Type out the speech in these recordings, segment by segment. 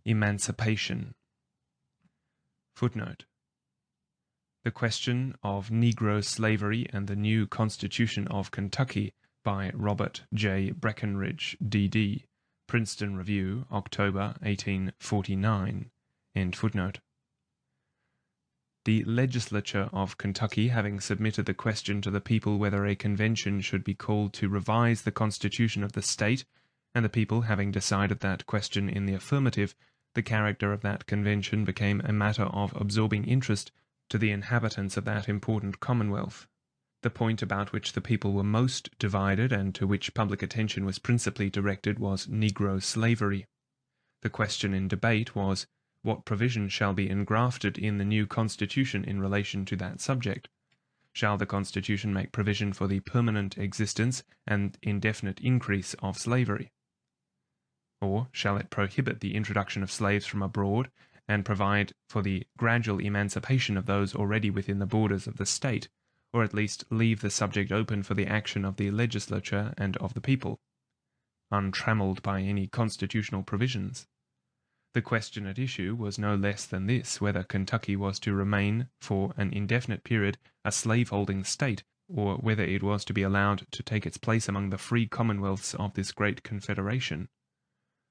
Emancipation. Footnote. The Question of Negro Slavery and the New Constitution of Kentucky by Robert J. Breckinridge, D.D., Princeton Review, October 1849. End footnote. The legislature of Kentucky having submitted the question to the people whether a convention should be called to revise the constitution of the state, and the people having decided that question in the affirmative, the character of that convention became a matter of absorbing interest to the inhabitants of that important commonwealth. The point about which the people were most divided and to which public attention was principally directed was Negro slavery. The question in debate was, what provision shall be engrafted in the new Constitution in relation to that subject? Shall the Constitution make provision for the permanent existence and indefinite increase of slavery? Or shall it prohibit the introduction of slaves from abroad and provide for the gradual emancipation of those already within the borders of the state, or at least leave the subject open for the action of the legislature and of the people, untrammeled by any constitutional provisions? The question at issue was no less than this, whether Kentucky was to remain for an indefinite period a slaveholding state, or whether it was to be allowed to take its place among the free commonwealths of this great confederation.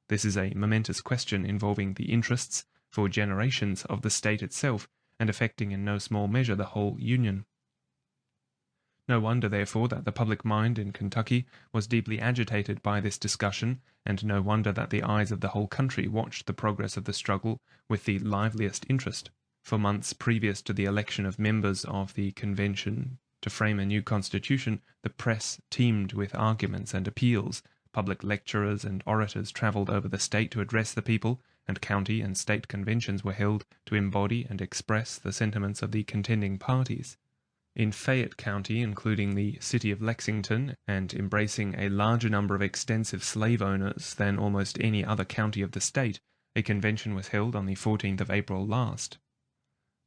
This is a momentous question involving the interests for generations of the state itself, and affecting in no small measure the whole Union. No wonder, therefore, that the public mind in Kentucky was deeply agitated by this discussion, and no wonder that the eyes of the whole country watched the progress of the struggle with the liveliest interest. For months previous to the election of members of the convention to frame a new constitution, the press teemed with arguments and appeals. Public lecturers and orators travelled over the state to address the people, and county and state conventions were held to embody and express the sentiments of the contending parties. In Fayette County, including the city of Lexington, and embracing a larger number of extensive slave owners than almost any other county of the state, a convention was held on the 14th of April last.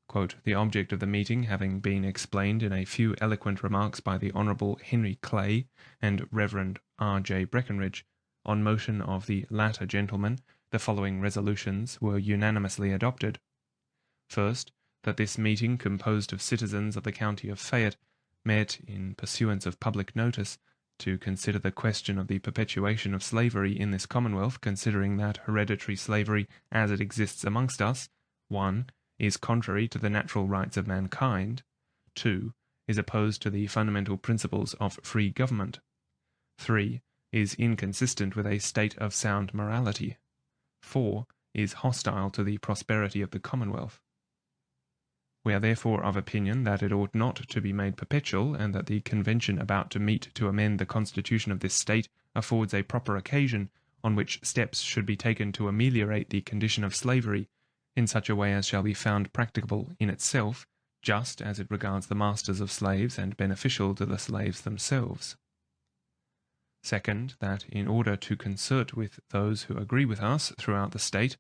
Quote, the object of the meeting having been explained in a few eloquent remarks by the Honourable Henry Clay and Reverend R. J. Breckinridge, on motion of the latter gentlemen, the following resolutions were unanimously adopted. First, that this meeting, composed of citizens of the county of Fayette, met in pursuance of public notice, to consider the question of the perpetuation of slavery in this commonwealth, considering that hereditary slavery as it exists amongst us, 1. Is contrary to the natural rights of mankind, 2. Is opposed to the fundamental principles of free government, 3. Is inconsistent with a state of sound morality, 4. Is hostile to the prosperity of the commonwealth. We are therefore of opinion that it ought not to be made perpetual, and that the convention about to meet to amend the constitution of this state affords a proper occasion on which steps should be taken to ameliorate the condition of slavery in such a way as shall be found practicable in itself, just as it regards the masters of slaves, and beneficial to the slaves themselves. Second, that in order to concert with those who agree with us throughout the state,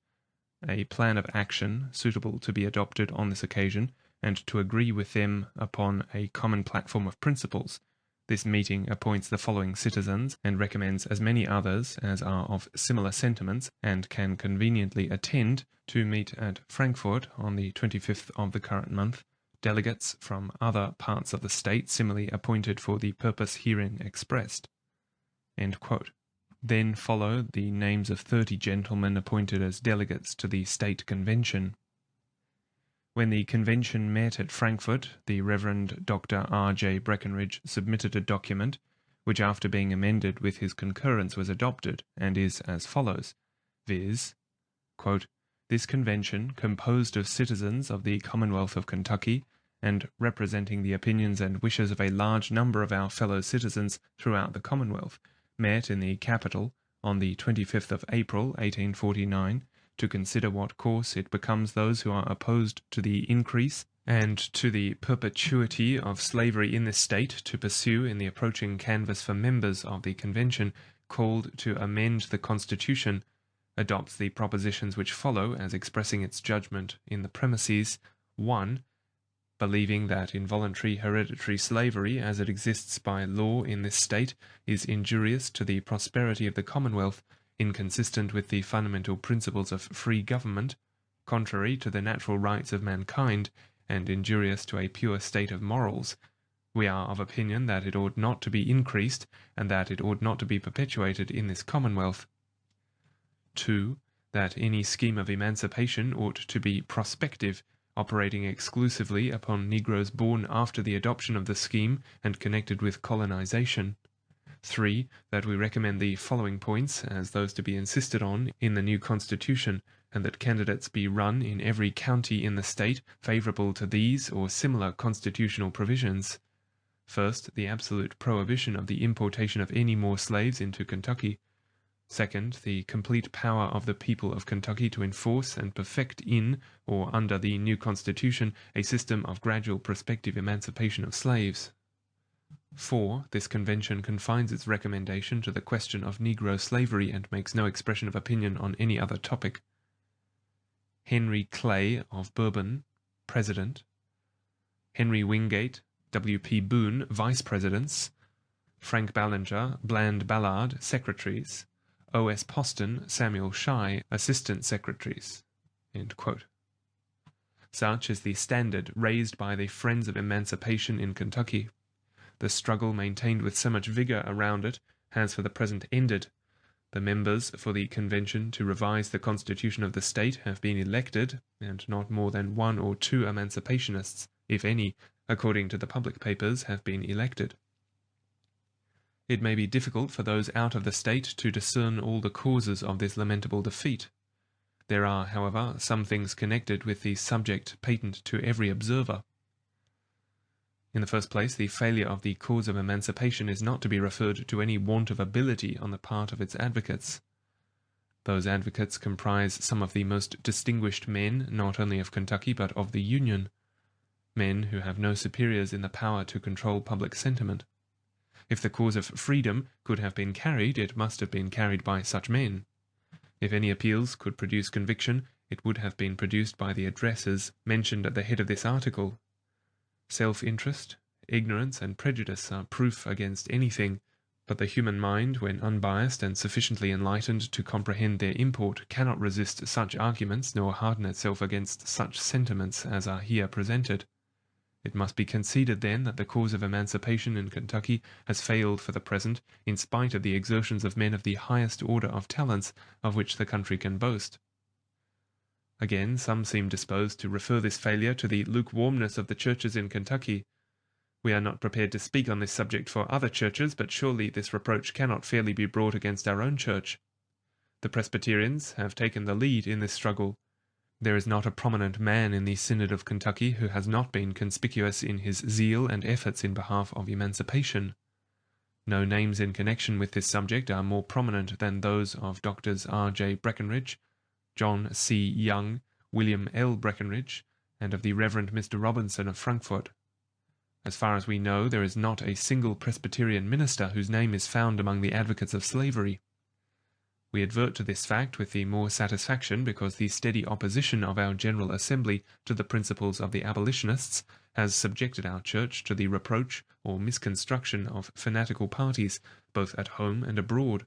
a plan of action suitable to be adopted on this occasion, and to agree with them upon a common platform of principles, this meeting appoints the following citizens, and recommends as many others as are of similar sentiments and can conveniently attend, to meet at Frankfort on the 25th of the current month, delegates from other parts of the state similarly appointed for the purpose herein expressed. End quote. Then follow the names of 30 gentlemen appointed as delegates to the state convention. When the convention met at Frankfort, the Reverend Dr. R. J. Breckinridge submitted a document, which after being amended with his concurrence was adopted, and is as follows, viz., quote, this convention, composed of citizens of the Commonwealth of Kentucky, and representing the opinions and wishes of a large number of our fellow citizens throughout the Commonwealth, met in the capital on the 25th of April, 1849, to consider what course it becomes those who are opposed to the increase and to the perpetuity of slavery in this state to pursue in the approaching canvass for members of the convention called to amend the Constitution, adopts the propositions which follow as expressing its judgment in the premises. 1. Believing that involuntary hereditary slavery as it exists by law in this state is injurious to the prosperity of the Commonwealth, inconsistent with the fundamental principles of free government, contrary to the natural rights of mankind, and injurious to a pure state of morals, we are of opinion that it ought not to be increased, and that it ought not to be perpetuated in this Commonwealth. 2. That any scheme of emancipation ought to be prospective, operating exclusively upon Negroes born after the adoption of the scheme and connected with colonization. 3. That we recommend the following points as those to be insisted on in the new Constitution, and that candidates be run in every county in the state favorable to these or similar constitutional provisions. First, the absolute prohibition of the importation of any more slaves into Kentucky. Second, the complete power of the people of Kentucky to enforce and perfect in or under the new Constitution a system of gradual prospective emancipation of slaves. 4. This convention confines its recommendation to the question of Negro slavery and makes no expression of opinion on any other topic. Henry Clay of Bourbon, President. Henry Wingate, W.P. Boone, Vice Presidents. Frank Ballinger, Bland Ballard, Secretaries. O.S. Poston, Samuel Shy, Assistant Secretaries." End quote. Such is the standard raised by the Friends of Emancipation in Kentucky. The struggle maintained with so much vigor around it has for the present ended. The members for the convention to revise the constitution of the state have been elected, and not more than 1 or 2 emancipationists, if any, according to the public papers, have been elected. It may be difficult for those out of the state to discern all the causes of this lamentable defeat. There are, however, some things connected with the subject patent to every observer. In the first place, the failure of the cause of emancipation is not to be referred to any want of ability on the part of its advocates. Those advocates comprise some of the most distinguished men, not only of Kentucky, but of the Union, men who have no superiors in the power to control public sentiment. If the cause of freedom could have been carried, it must have been carried by such men. If any appeals could produce conviction, it would have been produced by the addresses mentioned at the head of this article. Self-interest, ignorance, and prejudice are proof against anything, but the human mind, when unbiased and sufficiently enlightened to comprehend their import, cannot resist such arguments nor harden itself against such sentiments as are here presented. It must be conceded, then, that the cause of emancipation in Kentucky has failed for the present, in spite of the exertions of men of the highest order of talents of which the country can boast. Again, some seem disposed to refer this failure to the lukewarmness of the churches in Kentucky. We are not prepared to speak on this subject for other churches, but surely this reproach cannot fairly be brought against our own church. The Presbyterians have taken the lead in this struggle. There is not a prominent man in the Synod of Kentucky who has not been conspicuous in his zeal and efforts in behalf of emancipation. No names in connection with this subject are more prominent than those of Drs. R.J. Breckinridge, John C. Young, William L. Breckinridge, and of the Reverend Mr. Robinson of Frankfort. As far as we know, there is not a single Presbyterian minister whose name is found among the advocates of slavery. We advert to this fact with the more satisfaction because the steady opposition of our General Assembly to the principles of the abolitionists has subjected our Church to the reproach or misconstruction of fanatical parties, both at home and abroad.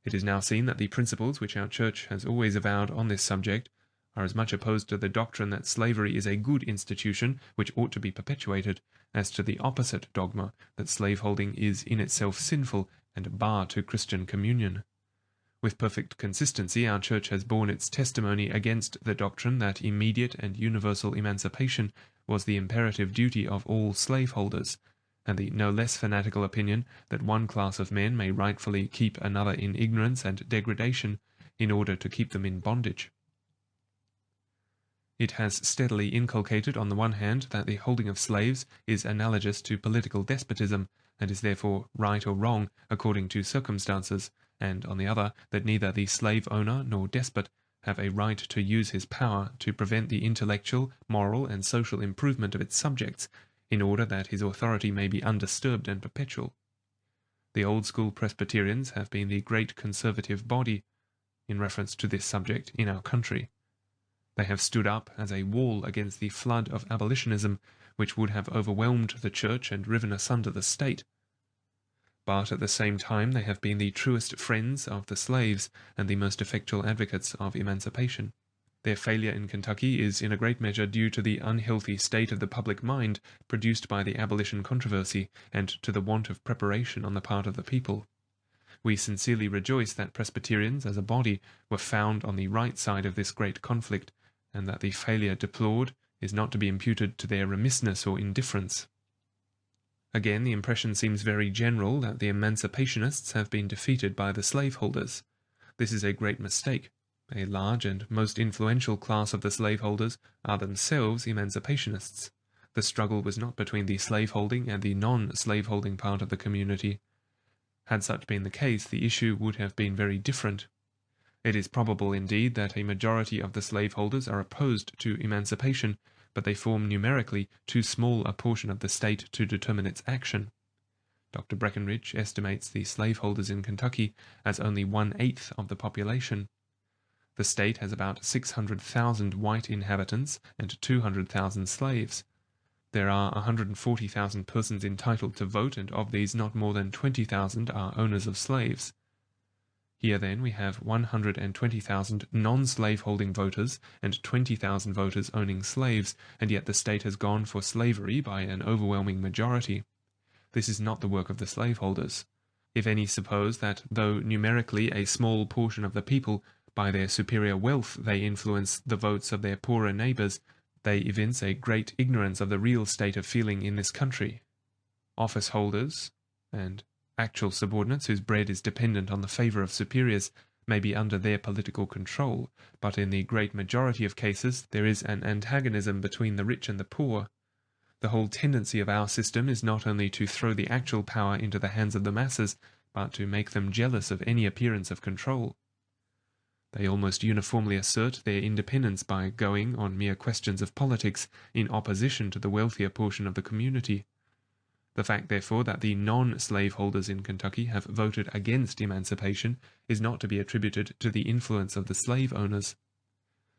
It is now seen that the principles which our Church has always avowed on this subject are as much opposed to the doctrine that slavery is a good institution which ought to be perpetuated, as to the opposite dogma that slaveholding is in itself sinful and a bar to Christian communion. With perfect consistency, our Church has borne its testimony against the doctrine that immediate and universal emancipation was the imperative duty of all slaveholders, and the no less fanatical opinion that one class of men may rightfully keep another in ignorance and degradation in order to keep them in bondage. It has steadily inculcated on the one hand that the holding of slaves is analogous to political despotism, and is therefore right or wrong according to circumstances, and on the other, that neither the slave owner nor despot have a right to use his power to prevent the intellectual, moral, and social improvement of its subjects, in order that his authority may be undisturbed and perpetual. The old-school Presbyterians have been the great conservative body, in reference to this subject, in our country. They have stood up as a wall against the flood of abolitionism, which would have overwhelmed the Church and riven asunder the state. but at the same time they have been the truest friends of the slaves and the most effectual advocates of emancipation. Their failure in Kentucky is in a great measure due to the unhealthy state of the public mind produced by the abolition controversy and to the want of preparation on the part of the people. We sincerely rejoice that Presbyterians as a body were found on the right side of this great conflict, and that the failure deplored is not to be imputed to their remissness or indifference. Again, the impression seems very general that the emancipationists have been defeated by the slaveholders. This is a great mistake. A large and most influential class of the slaveholders are themselves emancipationists. The struggle was not between the slaveholding and the non-slaveholding part of the community. Had such been the case, the issue would have been very different. It is probable, indeed, that a majority of the slaveholders are opposed to emancipation, but they form numerically too small a portion of the state to determine its action. Dr. Breckenridge estimates the slaveholders in Kentucky as only 1/8 of the population. The state has about 600,000 white inhabitants and 200,000 slaves. There are 140,000 persons entitled to vote, and of these not more than 20,000 are owners of slaves. Here then we have 120,000 non-slaveholding voters and 20,000 voters owning slaves, and yet the state has gone for slavery by an overwhelming majority. This is not the work of the slaveholders. If any suppose that, though numerically a small portion of the people, by their superior wealth they influence the votes of their poorer neighbours, they evince a great ignorance of the real state of feeling in this country. Office holders and actual subordinates whose bread is dependent on the favour of superiors may be under their political control, but in the great majority of cases there is an antagonism between the rich and the poor. The whole tendency of our system is not only to throw the actual power into the hands of the masses, but to make them jealous of any appearance of control. They almost uniformly assert their independence by going, on mere questions of politics, in opposition to the wealthier portion of the community. The fact, therefore, that the non-slaveholders in Kentucky have voted against emancipation is not to be attributed to the influence of the slave owners.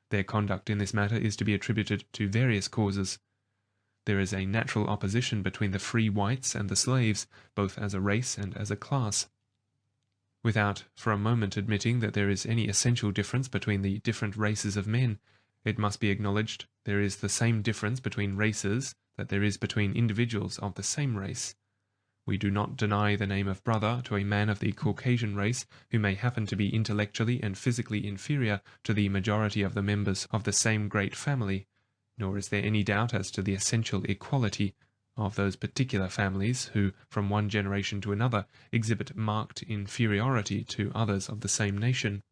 Their conduct in this matter is to be attributed to various causes. There is a natural opposition between the free whites and the slaves, both as a race and as a class. Without for a moment admitting that there is any essential difference between the different races of men, it must be acknowledged there is the same difference between races that there is between individuals of the same race. We do not deny the name of brother to a man of the Caucasian race who may happen to be intellectually and physically inferior to the majority of the members of the same great family, nor is there any doubt as to the essential equality of those particular families who, from one generation to another, exhibit marked inferiority to others of the same nation.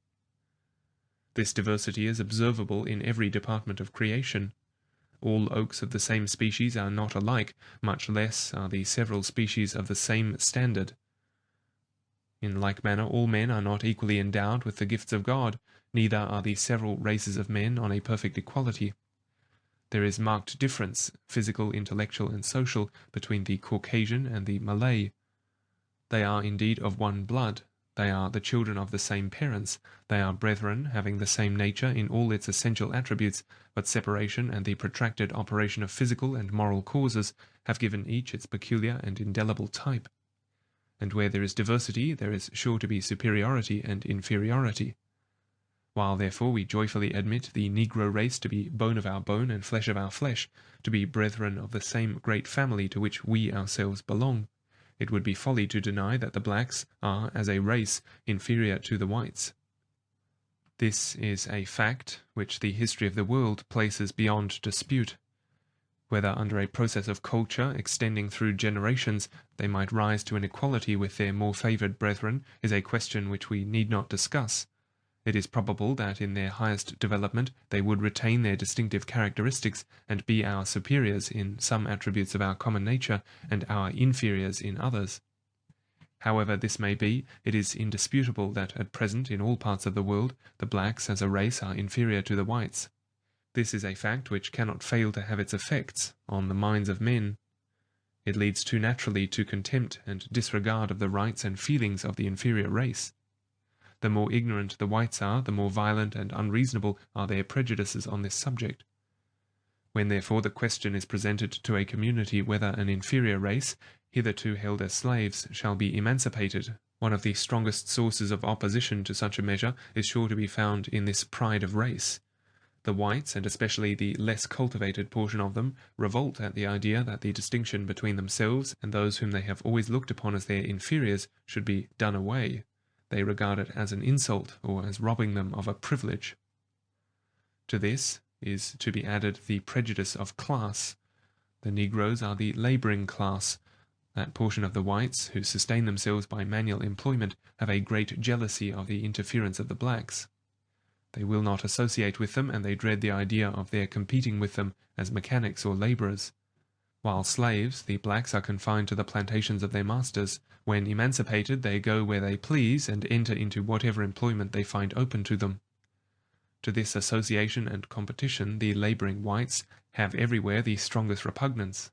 This diversity is observable in every department of creation. All oaks of the same species are not alike, much less are the several species of the same standard. In like manner, all men are not equally endowed with the gifts of God, neither are the several races of men on a perfect equality. There is marked difference, physical, intellectual, and social, between the Caucasian and the Malay. They are indeed of one blood. They are the children of the same parents. They are brethren, having the same nature in all its essential attributes, but separation and the protracted operation of physical and moral causes have given each its peculiar and indelible type. And where there is diversity, there is sure to be superiority and inferiority. While therefore we joyfully admit the Negro race to be bone of our bone and flesh of our flesh, to be brethren of the same great family to which we ourselves belong, it would be folly to deny that the blacks are, as a race, inferior to the whites. This is a fact which the history of the world places beyond dispute. Whether under a process of culture extending through generations they might rise to an equality with their more favoured brethren is a question which we need not discuss. It is probable that in their highest development they would retain their distinctive characteristics and be our superiors in some attributes of our common nature and our inferiors in others. However this may be, it is indisputable that at present in all parts of the world the blacks as a race are inferior to the whites. This is a fact which cannot fail to have its effects on the minds of men. It leads too naturally to contempt and disregard of the rights and feelings of the inferior race. The more ignorant the whites are, the more violent and unreasonable are their prejudices on this subject. When therefore the question is presented to a community whether an inferior race, hitherto held as slaves, shall be emancipated, one of the strongest sources of opposition to such a measure is sure to be found in this pride of race. The whites, and especially the less cultivated portion of them, revolt at the idea that the distinction between themselves and those whom they have always looked upon as their inferiors should be done away. They regard it as an insult, or as robbing them of a privilege. To this is to be added the prejudice of class. The Negroes are the labouring class. That portion of the whites who sustain themselves by manual employment have a great jealousy of the interference of the blacks. They will not associate with them, and they dread the idea of their competing with them as mechanics or labourers. While slaves, the blacks are confined to the plantations of their masters. When emancipated, they go where they please and enter into whatever employment they find open to them. To this association and competition the labouring whites have everywhere the strongest repugnance.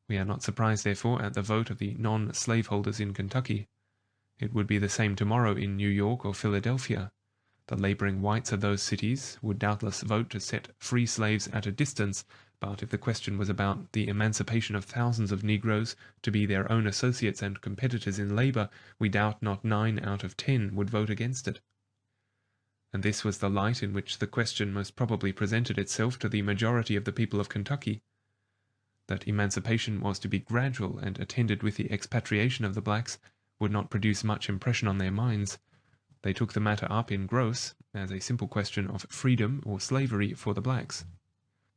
We are not surprised, therefore, at the vote of the non-slaveholders in Kentucky. It would be the same tomorrow in New York or Philadelphia. The labouring whites of those cities would doubtless vote to set free slaves at a distance, but if the question was about the emancipation of thousands of Negroes to be their own associates and competitors in labour, we doubt not 9 out of 10 would vote against it. And this was the light in which the question most probably presented itself to the majority of the people of Kentucky. That emancipation was to be gradual and attended with the expatriation of the blacks would not produce much impression on their minds. They took the matter up in gross as a simple question of freedom or slavery for the blacks.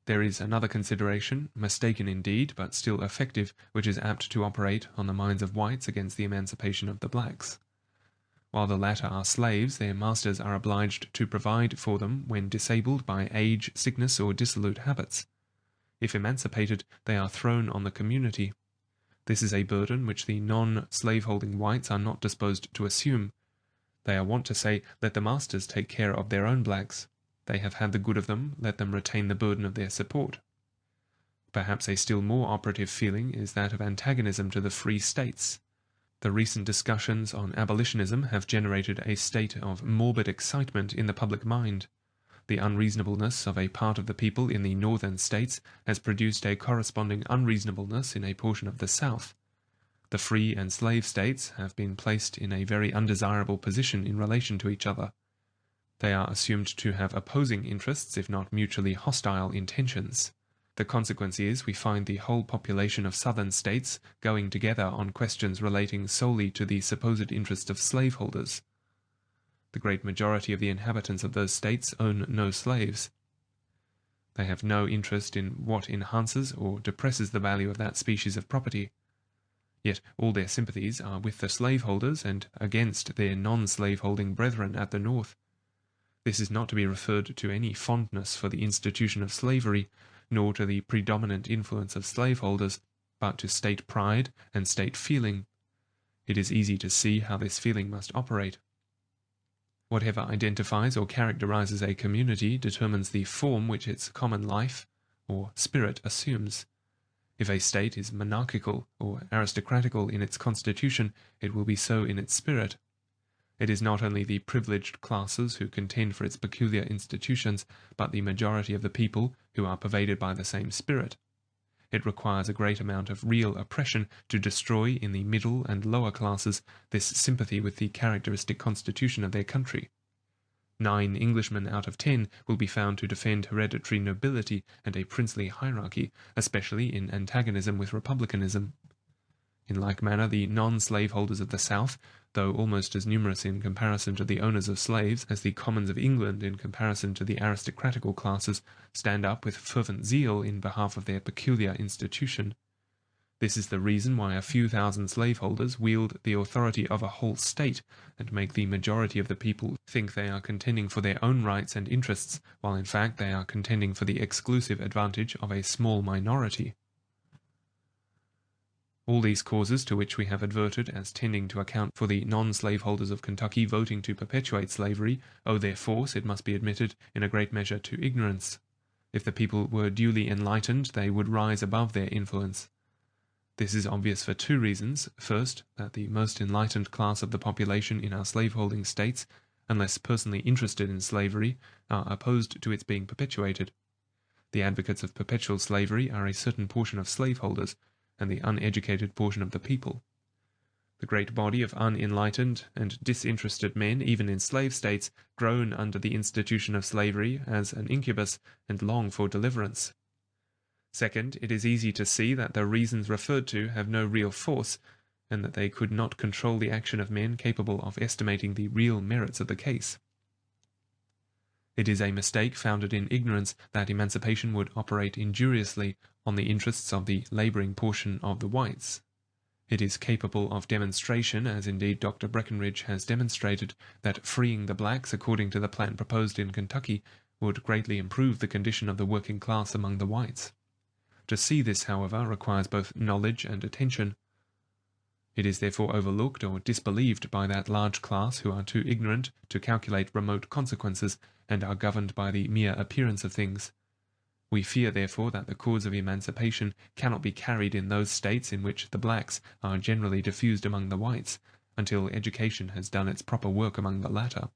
There is another consideration, mistaken indeed, but still effective, which is apt to operate on the minds of whites against the emancipation of the blacks. While the latter are slaves, their masters are obliged to provide for them when disabled by age, sickness, or dissolute habits. If emancipated, they are thrown on the community. This is a burden which the non-slaveholding whites are not disposed to assume. They are wont to say, let the masters take care of their own blacks. They have had the good of them, let them retain the burden of their support. Perhaps a still more operative feeling is that of antagonism to the free states. The recent discussions on abolitionism have generated a state of morbid excitement in the public mind. The unreasonableness of a part of the people in the northern states has produced a corresponding unreasonableness in a portion of the South. The free and slave states have been placed in a very undesirable position in relation to each other. They are assumed to have opposing interests, if not mutually hostile intentions. The consequence is we find the whole population of southern states going together on questions relating solely to the supposed interests of slaveholders. The great majority of the inhabitants of those states own no slaves. They have no interest in what enhances or depresses the value of that species of property. Yet all their sympathies are with the slaveholders and against their non-slaveholding brethren at the North. This is not to be referred to any fondness for the institution of slavery, nor to the predominant influence of slaveholders, but to state pride and state feeling. It is easy to see how this feeling must operate. Whatever identifies or characterizes a community determines the form which its common life or spirit assumes. If a state is monarchical or aristocratical in its constitution, it will be so in its spirit. It is not only the privileged classes who contend for its peculiar institutions, but the majority of the people who are pervaded by the same spirit. It requires a great amount of real oppression to destroy in the middle and lower classes this sympathy with the characteristic constitution of their country. 9 Englishmen out of 10 will be found to defend hereditary nobility and a princely hierarchy, especially in antagonism with republicanism. In like manner, the non-slaveholders of the South, though almost as numerous in comparison to the owners of slaves as the commons of England in comparison to the aristocratical classes, stand up with fervent zeal in behalf of their peculiar institution. This is the reason why a few thousand slaveholders wield the authority of a whole state and make the majority of the people think they are contending for their own rights and interests, while in fact they are contending for the exclusive advantage of a small minority. All these causes to which we have adverted as tending to account for the non-slaveholders of Kentucky voting to perpetuate slavery owe their force, it must be admitted, in a great measure to ignorance. If the people were duly enlightened, they would rise above their influence. This is obvious for 2 reasons. First, that the most enlightened class of the population in our slaveholding states, unless personally interested in slavery, are opposed to its being perpetuated. The advocates of perpetual slavery are a certain portion of slaveholders and the uneducated portion of the people. The great body of unenlightened and disinterested men, even in slave states, groan under the institution of slavery as an incubus and long for deliverance. Second, it is easy to see that the reasons referred to have no real force, and that they could not control the action of men capable of estimating the real merits of the case. It is a mistake founded in ignorance that emancipation would operate injuriously on the interests of the labouring portion of the whites. It is capable of demonstration, as indeed Dr. Breckenridge has demonstrated, that freeing the blacks according to the plan proposed in Kentucky would greatly improve the condition of the working class among the whites. To see this, however, requires both knowledge and attention. It is therefore overlooked or disbelieved by that large class who are too ignorant to calculate remote consequences and are governed by the mere appearance of things. We fear, therefore, that the cause of emancipation cannot be carried in those states in which the blacks are generally diffused among the whites, until education has done its proper work among the latter.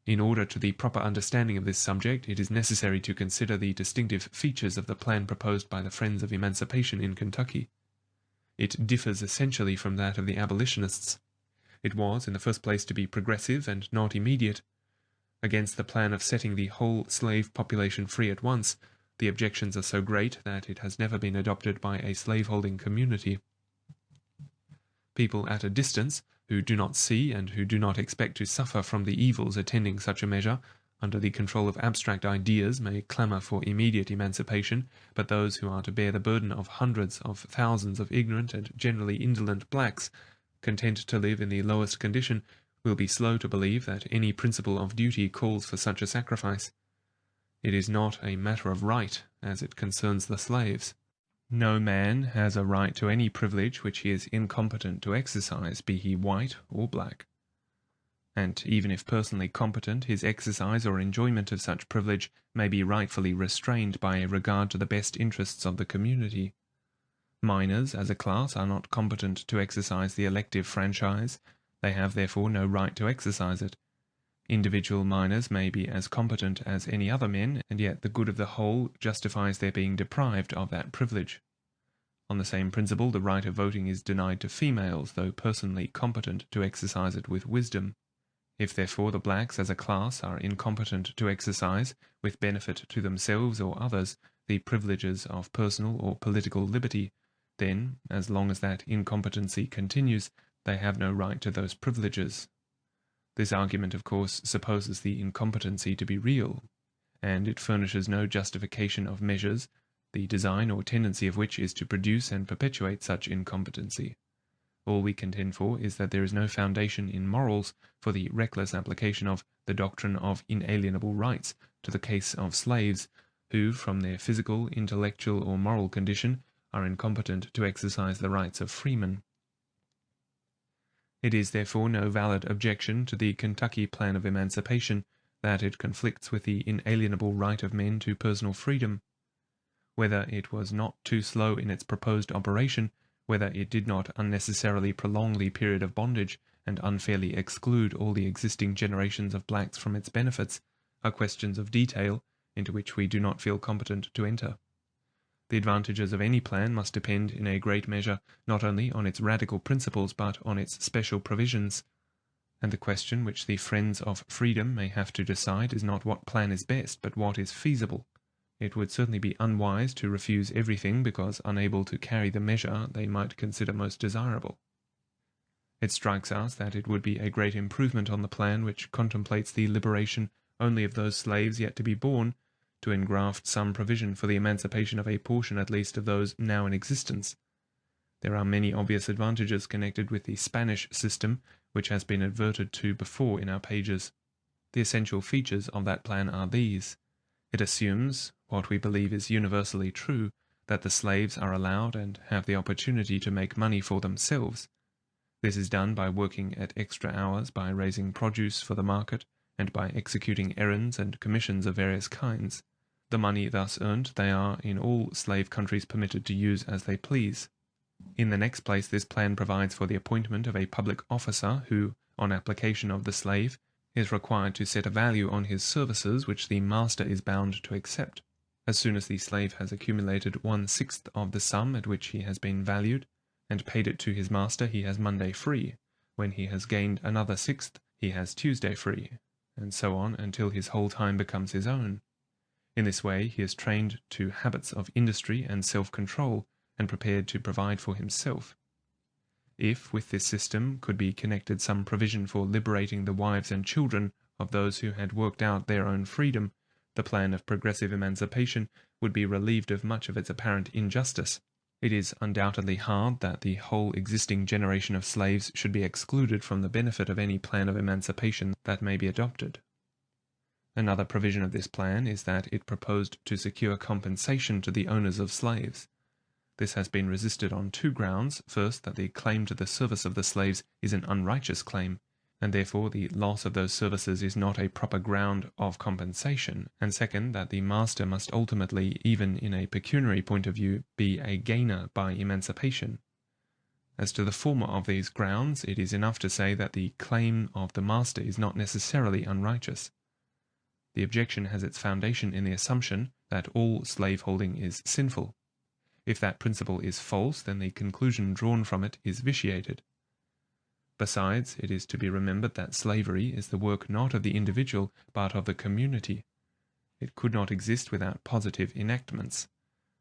In order to the proper understanding of this subject, it is necessary to consider the distinctive features of the plan proposed by the friends of emancipation in Kentucky. It differs essentially from that of the abolitionists. It was, in the first place, to be progressive and not immediate. Against the plan of setting the whole slave population free at once, the objections are so great that it has never been adopted by a slaveholding community. People at a distance, who do not see and who do not expect to suffer from the evils attending such a measure, under the control of abstract ideas may clamour for immediate emancipation, but those who are to bear the burden of hundreds of thousands of ignorant and generally indolent blacks, content to live in the lowest condition, will be slow to believe that any principle of duty calls for such a sacrifice. It is not a matter of right, as it concerns the slaves. No man has a right to any privilege which he is incompetent to exercise, be he white or black. And even if personally competent, his exercise or enjoyment of such privilege may be rightfully restrained by a regard to the best interests of the community. Minors, as a class, are not competent to exercise the elective franchise. They have therefore no right to exercise it. Individual minors may be as competent as any other men, and yet the good of the whole justifies their being deprived of that privilege. On the same principle, the right of voting is denied to females, though personally competent to exercise it with wisdom. If therefore the blacks as a class are incompetent to exercise, with benefit to themselves or others, the privileges of personal or political liberty, then, as long as that incompetency continues, they have no right to those privileges. This argument, of course, supposes the incompetency to be real, and it furnishes no justification of measures, the design or tendency of which is to produce and perpetuate such incompetency. All we contend for is that there is no foundation in morals for the reckless application of the doctrine of inalienable rights to the case of slaves, who, from their physical, intellectual, or moral condition, are incompetent to exercise the rights of freemen. It is therefore no valid objection to the Kentucky plan of emancipation that it conflicts with the inalienable right of men to personal freedom. Whether it was not too slow in its proposed operation, whether it did not unnecessarily prolong the period of bondage and unfairly exclude all the existing generations of blacks from its benefits, are questions of detail into which we do not feel competent to enter. The advantages of any plan must depend in a great measure not only on its radical principles but on its special provisions, and the question which the friends of freedom may have to decide is not what plan is best, but what is feasible. It would certainly be unwise to refuse everything because unable to carry the measure they might consider most desirable. It strikes us that it would be a great improvement on the plan which contemplates the liberation only of those slaves yet to be born, to engraft some provision for the emancipation of a portion at least of those now in existence. There are many obvious advantages connected with the Spanish system, which has been adverted to before in our pages. The essential features of that plan are these. It assumes, what we believe is universally true, that the slaves are allowed and have the opportunity to make money for themselves. This is done by working at extra hours, by raising produce for the market, and by executing errands and commissions of various kinds. The money thus earned they are in all slave countries permitted to use as they please. In the next place, this plan provides for the appointment of a public officer who, on application of the slave, He is required to set a value on his services which the master is bound to accept. As soon as the slave has accumulated 1/6 of the sum at which he has been valued, and paid it to his master, he has Monday free. When he has gained another 1/6, he has Tuesday free, and so on until his whole time becomes his own. In this way he is trained to habits of industry and self-control, and prepared to provide for himself. If with this system could be connected some provision for liberating the wives and children of those who had worked out their own freedom, the plan of progressive emancipation would be relieved of much of its apparent injustice. It is undoubtedly hard that the whole existing generation of slaves should be excluded from the benefit of any plan of emancipation that may be adopted. Another provision of this plan is that it proposed to secure compensation to the owners of slaves. This has been resisted on 2 grounds. First, that the claim to the service of the slaves is an unrighteous claim, and therefore the loss of those services is not a proper ground of compensation, and second, that the master must ultimately, even in a pecuniary point of view, be a gainer by emancipation. As to the former of these grounds, it is enough to say that the claim of the master is not necessarily unrighteous. The objection has its foundation in the assumption that all slaveholding is sinful. If that principle is false, then the conclusion drawn from it is vitiated. Besides, it is to be remembered that slavery is the work not of the individual, but of the community. It could not exist without positive enactments.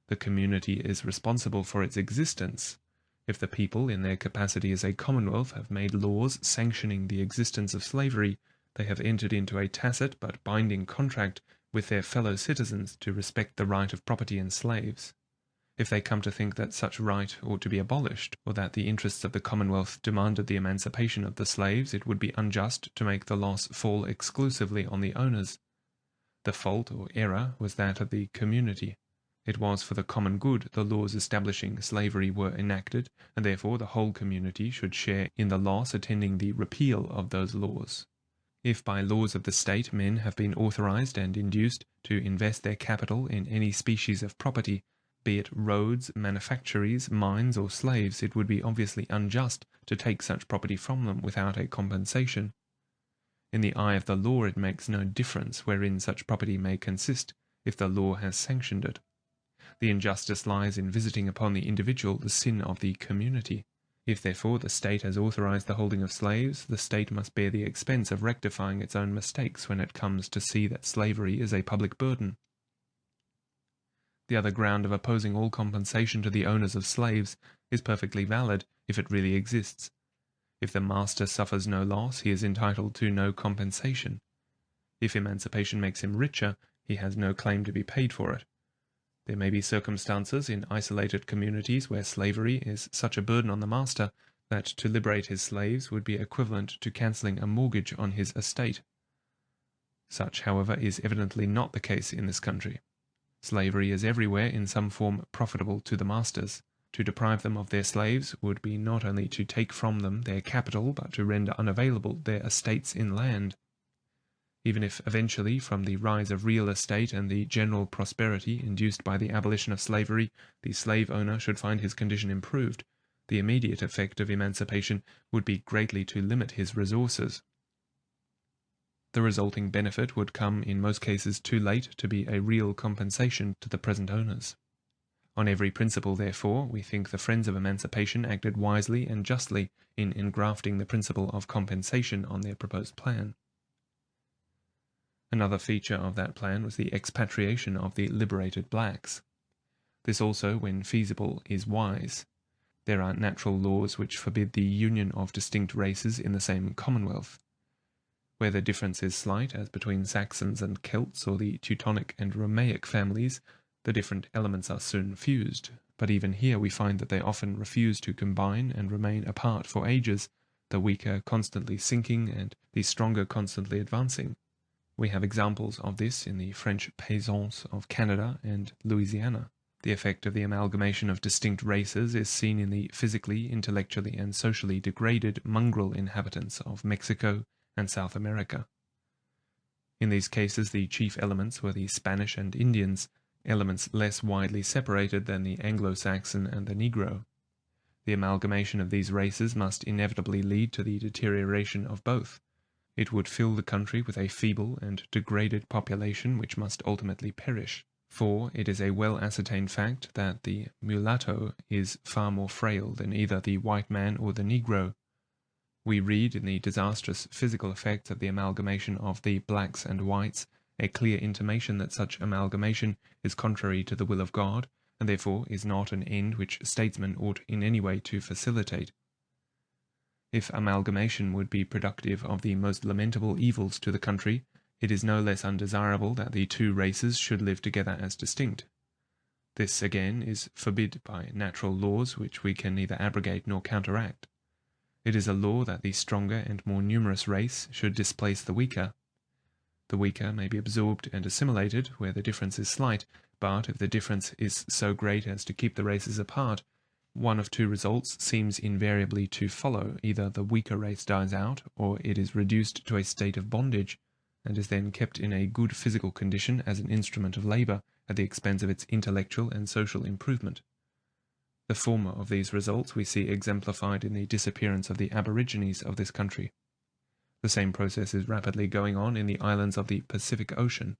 The community is responsible for its existence. If the people, in their capacity as a commonwealth, have made laws sanctioning the existence of slavery, they have entered into a tacit but binding contract with their fellow citizens to respect the right of property in slaves. If they come to think that such right ought to be abolished, or that the interests of the Commonwealth demanded the emancipation of the slaves, it would be unjust to make the loss fall exclusively on the owners. The fault or error was that of the community. It was for the common good the laws establishing slavery were enacted, and therefore the whole community should share in the loss attending the repeal of those laws. If by laws of the state men have been authorized and induced to invest their capital in any species of property, be it roads, manufactories, mines, or slaves, it would be obviously unjust to take such property from them without a compensation. In the eye of the law it makes no difference wherein such property may consist, if the law has sanctioned it. The injustice lies in visiting upon the individual the sin of the community. If therefore the state has authorized the holding of slaves, the state must bear the expense of rectifying its own mistakes when it comes to see that slavery is a public burden. The other ground of opposing all compensation to the owners of slaves is perfectly valid if it really exists. If the master suffers no loss, he is entitled to no compensation. If emancipation makes him richer, he has no claim to be paid for it. There may be circumstances in isolated communities where slavery is such a burden on the master that to liberate his slaves would be equivalent to cancelling a mortgage on his estate. Such, however, is evidently not the case in this country. Slavery is everywhere in some form profitable to the masters. To deprive them of their slaves would be not only to take from them their capital, but to render unavailable their estates in land. Even if eventually, from the rise of real estate and the general prosperity induced by the abolition of slavery, the slave owner should find his condition improved, the immediate effect of emancipation would be greatly to limit his resources. The resulting benefit would come in most cases too late to be a real compensation to the present owners. On every principle, therefore, we think the friends of emancipation acted wisely and justly in engrafting the principle of compensation on their proposed plan. Another feature of that plan was the expatriation of the liberated blacks. This also, when feasible, is wise. There are natural laws which forbid the union of distinct races in the same commonwealth. Where the difference is slight, as between Saxons and Celts or the Teutonic and Romaic families, the different elements are soon fused, but even here we find that they often refuse to combine and remain apart for ages, the weaker constantly sinking and the stronger constantly advancing. We have examples of this in the French paysans of Canada and Louisiana. The effect of the amalgamation of distinct races is seen in the physically, intellectually, and socially degraded mongrel inhabitants of Mexico and South America. In these cases the chief elements were the Spanish and Indians, elements less widely separated than the Anglo-Saxon and the Negro. The amalgamation of these races must inevitably lead to the deterioration of both. It would fill the country with a feeble and degraded population which must ultimately perish. For it is a well ascertained fact that the mulatto is far more frail than either the white man or the Negro. We read in the disastrous physical effects of the amalgamation of the blacks and whites a clear intimation that such amalgamation is contrary to the will of God, and therefore is not an end which statesmen ought in any way to facilitate. If amalgamation would be productive of the most lamentable evils to the country, it is no less undesirable that the two races should live together as distinct. This, again, is forbid by natural laws which we can neither abrogate nor counteract. It is a law that the stronger and more numerous race should displace the weaker. The weaker may be absorbed and assimilated where the difference is slight, but if the difference is so great as to keep the races apart, one of two results seems invariably to follow. Either the weaker race dies out, or it is reduced to a state of bondage, and is then kept in a good physical condition as an instrument of labour at the expense of its intellectual and social improvement. The former of these results we see exemplified in the disappearance of the aborigines of this country. The same process is rapidly going on in the islands of the Pacific Ocean.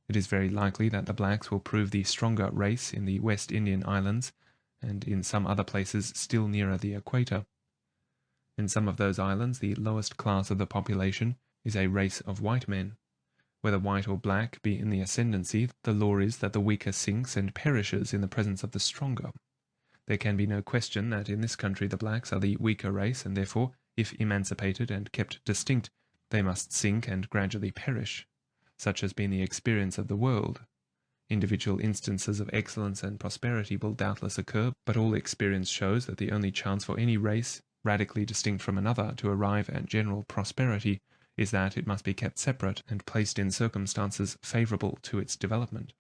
It is very likely that the blacks will prove the stronger race in the West Indian Islands, and in some other places still nearer the equator. In some of those islands, the lowest class of the population is a race of white men. Whether white or black be in the ascendancy, the law is that the weaker sinks and perishes in the presence of the stronger. There can be no question that in this country the blacks are the weaker race, and therefore, if emancipated and kept distinct, they must sink and gradually perish. Such has been the experience of the world. Individual instances of excellence and prosperity will doubtless occur, but all experience shows that the only chance for any race, radically distinct from another, to arrive at general prosperity is that it must be kept separate and placed in circumstances favourable to its development.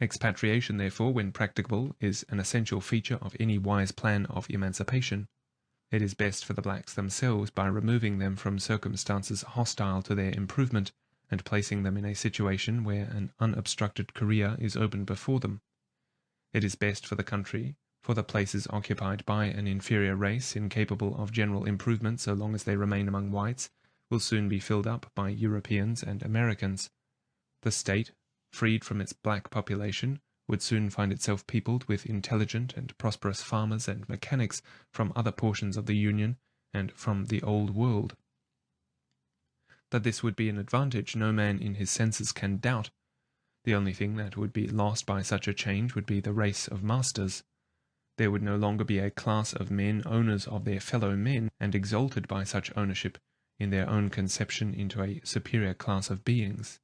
Expatriation, therefore, when practicable, is an essential feature of any wise plan of emancipation. It is best for the blacks themselves by removing them from circumstances hostile to their improvement, and placing them in a situation where an unobstructed career is opened before them. It is best for the country, for the places occupied by an inferior race incapable of general improvement so long as they remain among whites will soon be filled up by Europeans and Americans. The state, freed from its black population, would soon find itself peopled with intelligent and prosperous farmers and mechanics from other portions of the Union and from the Old World. That this would be an advantage no man in his senses can doubt. The only thing that would be lost by such a change would be the race of masters. There would no longer be a class of men owners of their fellow men, and exalted by such ownership in their own conception into a superior class of beings.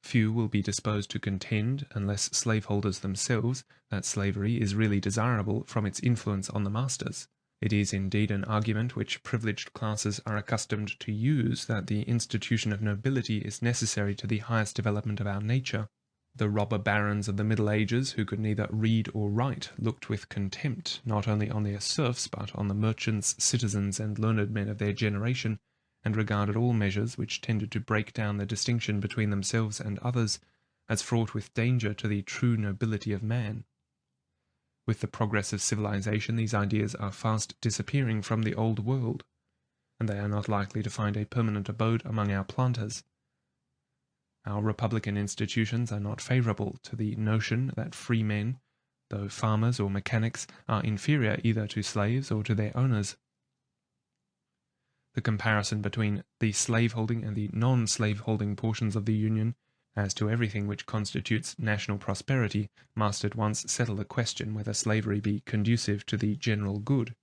Few will be disposed to contend, unless slaveholders themselves, that slavery is really desirable from its influence on the masters. It is indeed an argument which privileged classes are accustomed to use, that the institution of nobility is necessary to the highest development of our nature. The robber barons of the Middle Ages, who could neither read or write, looked with contempt not only on their serfs but on the merchants, citizens, and learned men of their generation, and regarded all measures which tended to break down the distinction between themselves and others as fraught with danger to the true nobility of man. With the progress of civilization, these ideas are fast disappearing from the old world, and they are not likely to find a permanent abode among our planters. Our republican institutions are not favourable to the notion that free men, though farmers or mechanics, are inferior either to slaves or to their owners. The comparison between the slaveholding and the non-slaveholding portions of the Union, as to everything which constitutes national prosperity, must at once settle the question whether slavery be conducive to the general good.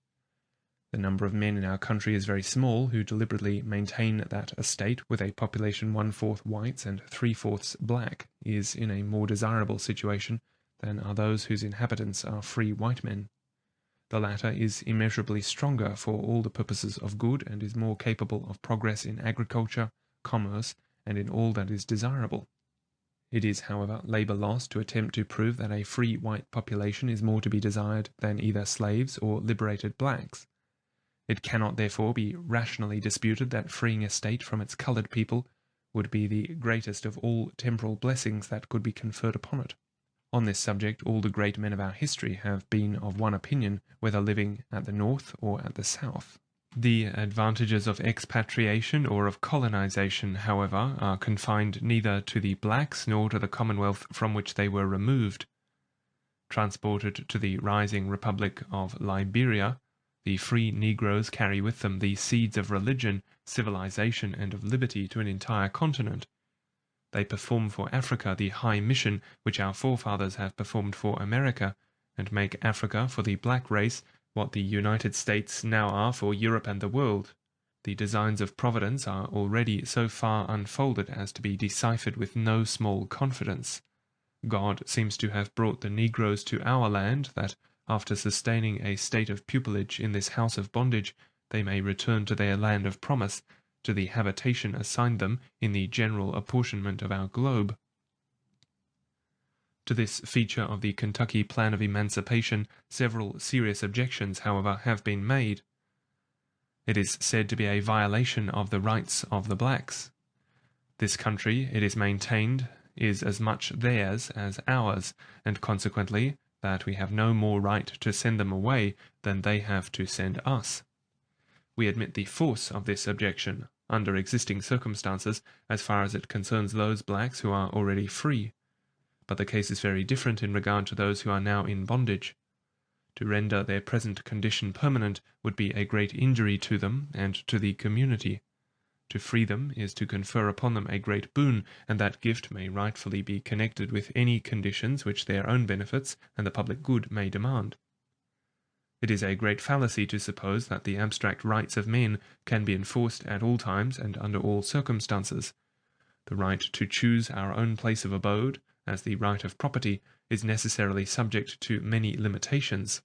The number of men in our country is very small who deliberately maintain that a state with a population 1/4 whites and 3/4 black is in a more desirable situation than are those whose inhabitants are free white men. The latter is immeasurably stronger for all the purposes of good, and is more capable of progress in agriculture, commerce, and in all that is desirable. It is, however, labour lost to attempt to prove that a free white population is more to be desired than either slaves or liberated blacks. It cannot therefore be rationally disputed that freeing a state from its coloured people would be the greatest of all temporal blessings that could be conferred upon it. On this subject all the great men of our history have been of one opinion, whether living at the north or at the south. The advantages of expatriation or of colonization, however, are confined neither to the blacks nor to the Commonwealth from which they were removed. Transported to the rising Republic of Liberia, the free Negroes carry with them the seeds of religion, civilization, and of liberty to an entire continent. They perform for Africa the high mission which our forefathers have performed for America, and make Africa for the black race what the United States now are for Europe and the world. The designs of Providence are already so far unfolded as to be deciphered with no small confidence. God seems to have brought the Negroes to our land, that, after sustaining a state of pupilage in this house of bondage, they may return to their land of promise, to the habitation assigned them in the general apportionment of our globe. To this feature of the Kentucky Plan of Emancipation, several serious objections, however, have been made. It is said to be a violation of the rights of the blacks. This country, it is maintained, is as much theirs as ours, and consequently that we have no more right to send them away than they have to send us. We admit the force of this objection, under existing circumstances, as far as it concerns those blacks who are already free. But the case is very different in regard to those who are now in bondage. To render their present condition permanent would be a great injury to them and to the community. To free them is to confer upon them a great boon, and that gift may rightfully be connected with any conditions which their own benefits and the public good may demand. It is a great fallacy to suppose that the abstract rights of men can be enforced at all times and under all circumstances. The right to choose our own place of abode, as the right of property, is necessarily subject to many limitations.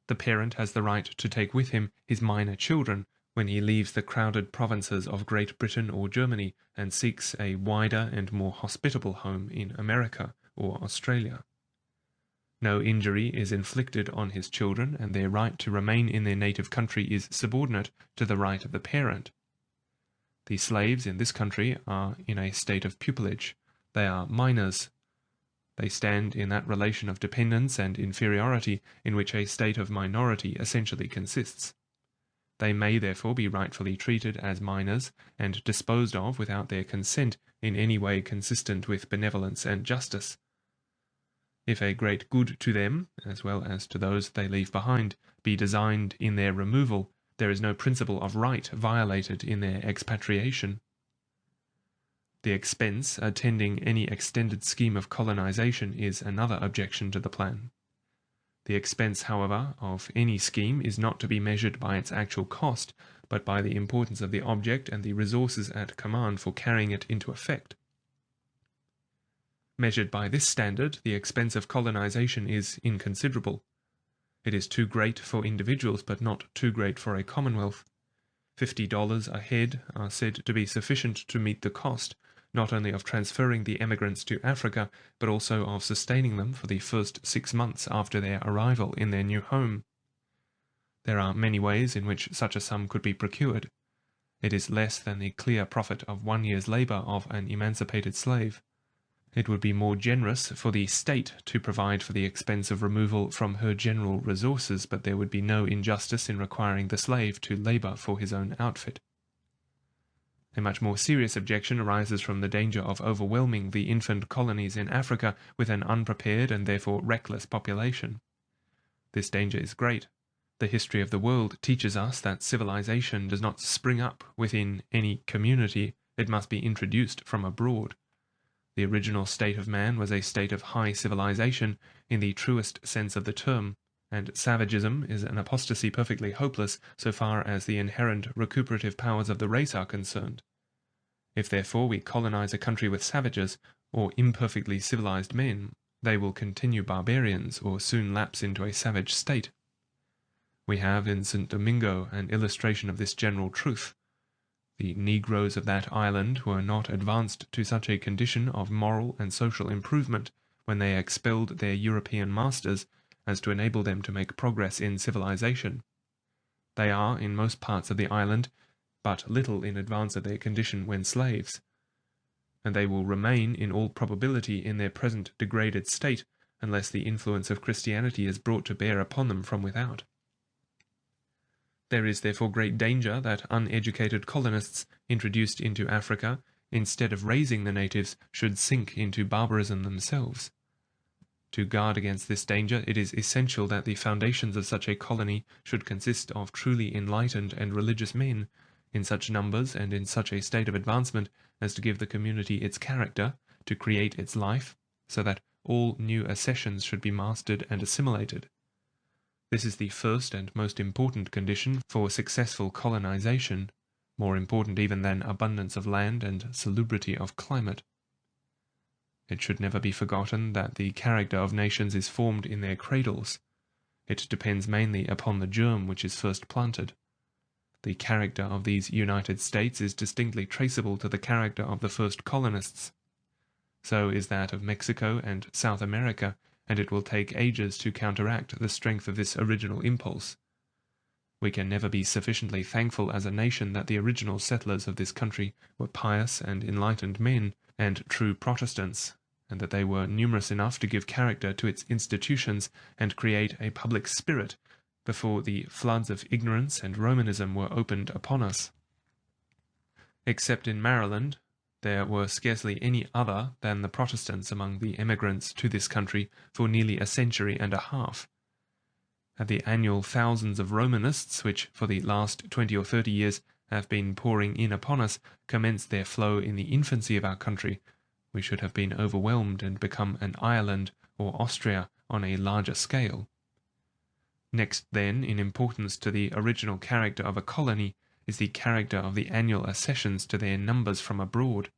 The parent has the right to take with him his minor children when he leaves the crowded provinces of Great Britain or Germany and seeks a wider and more hospitable home in America or Australia. No injury is inflicted on his children, and their right to remain in their native country is subordinate to the right of the parent. The slaves in this country are in a state of pupilage. They are minors. They stand in that relation of dependence and inferiority in which a state of minority essentially consists. They may therefore be rightfully treated as minors and disposed of without their consent in any way consistent with benevolence and justice. If a great good to them, as well as to those they leave behind, be designed in their removal, there is no principle of right violated in their expatriation. The expense attending any extended scheme of colonization is another objection to the plan. The expense, however, of any scheme is not to be measured by its actual cost, but by the importance of the object and the resources at command for carrying it into effect. Measured by this standard, the expense of colonization is inconsiderable. It is too great for individuals, but not too great for a commonwealth. $50 a head are said to be sufficient to meet the cost, not only of transferring the emigrants to Africa, but also of sustaining them for the first 6 months after their arrival in their new home. There are many ways in which such a sum could be procured. It is less than the clear profit of 1 year's labor of an emancipated slave. It would be more generous for the state to provide for the expense of removal from her general resources, but there would be no injustice in requiring the slave to labor for his own outfit. A much more serious objection arises from the danger of overwhelming the infant colonies in Africa with an unprepared and therefore reckless population. This danger is great. The history of the world teaches us that civilization does not spring up within any community, it must be introduced from abroad. The original state of man was a state of high civilization in the truest sense of the term, and savagism is an apostasy perfectly hopeless so far as the inherent recuperative powers of the race are concerned. If therefore we colonize a country with savages, or imperfectly civilized men, they will continue barbarians or soon lapse into a savage state. We have in St. Domingo an illustration of this general truth. The Negroes of that island were not advanced to such a condition of moral and social improvement when they expelled their European masters as to enable them to make progress in civilization. They are, in most parts of the island, but little in advance of their condition when slaves, and they will remain in all probability in their present degraded state unless the influence of Christianity is brought to bear upon them from without. There is therefore great danger that uneducated colonists introduced into Africa, instead of raising the natives, should sink into barbarism themselves. To guard against this danger, it is essential that the foundations of such a colony should consist of truly enlightened and religious men, in such numbers and in such a state of advancement as to give the community its character, to create its life, so that all new accessions should be mastered and assimilated. This is the first and most important condition for successful colonization, more important even than abundance of land and salubrity of climate. It should never be forgotten that the character of nations is formed in their cradles. It depends mainly upon the germ which is first planted. The character of these United States is distinctly traceable to the character of the first colonists. So is that of Mexico and South America, and it will take ages to counteract the strength of this original impulse. We can never be sufficiently thankful as a nation that the original settlers of this country were pious and enlightened men, and true Protestants, and that they were numerous enough to give character to its institutions and create a public spirit before the floods of ignorance and Romanism were opened upon us. Except in Maryland, there were scarcely any other than the Protestants among the emigrants to this country for nearly a century and a half. At the annual thousands of Romanists, which for the last 20 or 30 years have been pouring in upon us, commenced their flow in the infancy of our country, we should have been overwhelmed and become an Ireland or Austria on a larger scale. Next, then, in importance to the original character of a colony, is the character of the annual accessions to their numbers from abroad.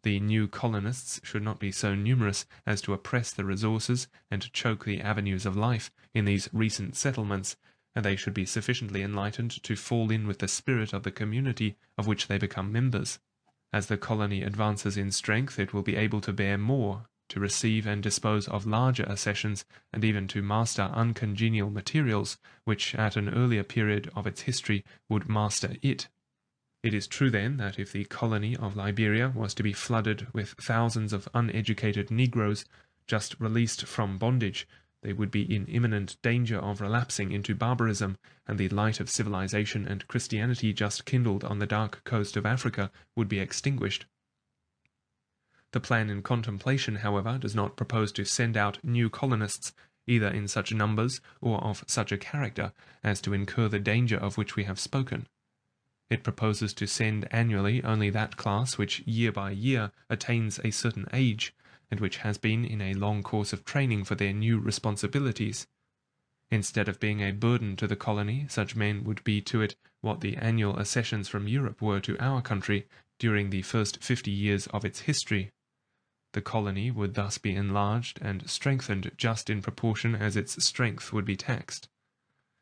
The new colonists should not be so numerous as to oppress the resources and choke the avenues of life in these recent settlements, and they should be sufficiently enlightened to fall in with the spirit of the community of which they become members. As the colony advances in strength, it will be able to bear more, to receive and dispose of larger accessions, and even to master uncongenial materials, which at an earlier period of its history would master it. It is true, then, that if the colony of Liberia was to be flooded with thousands of uneducated Negroes just released from bondage, they would be in imminent danger of relapsing into barbarism, and the light of civilization and Christianity just kindled on the dark coast of Africa would be extinguished. The plan in contemplation, however, does not propose to send out new colonists either in such numbers or of such a character as to incur the danger of which we have spoken. It proposes to send annually only that class which year by year attains a certain age, and which has been in a long course of training for their new responsibilities. Instead of being a burden to the colony, such men would be to it what the annual accessions from Europe were to our country during the first 50 years of its history. The colony would thus be enlarged and strengthened just in proportion as its strength would be taxed.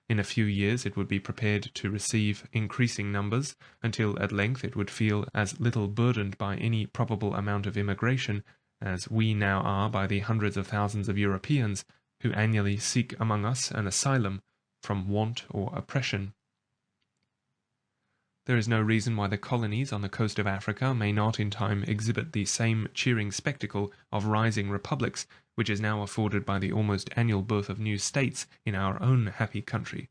In a few years it would be prepared to receive increasing numbers, until at length it would feel as little burdened by any probable amount of immigration as we now are by the hundreds of thousands of Europeans who annually seek among us an asylum from want or oppression. There is no reason why the colonies on the coast of Africa may not in time exhibit the same cheering spectacle of rising republics which is now afforded by the almost annual birth of new states in our own happy country.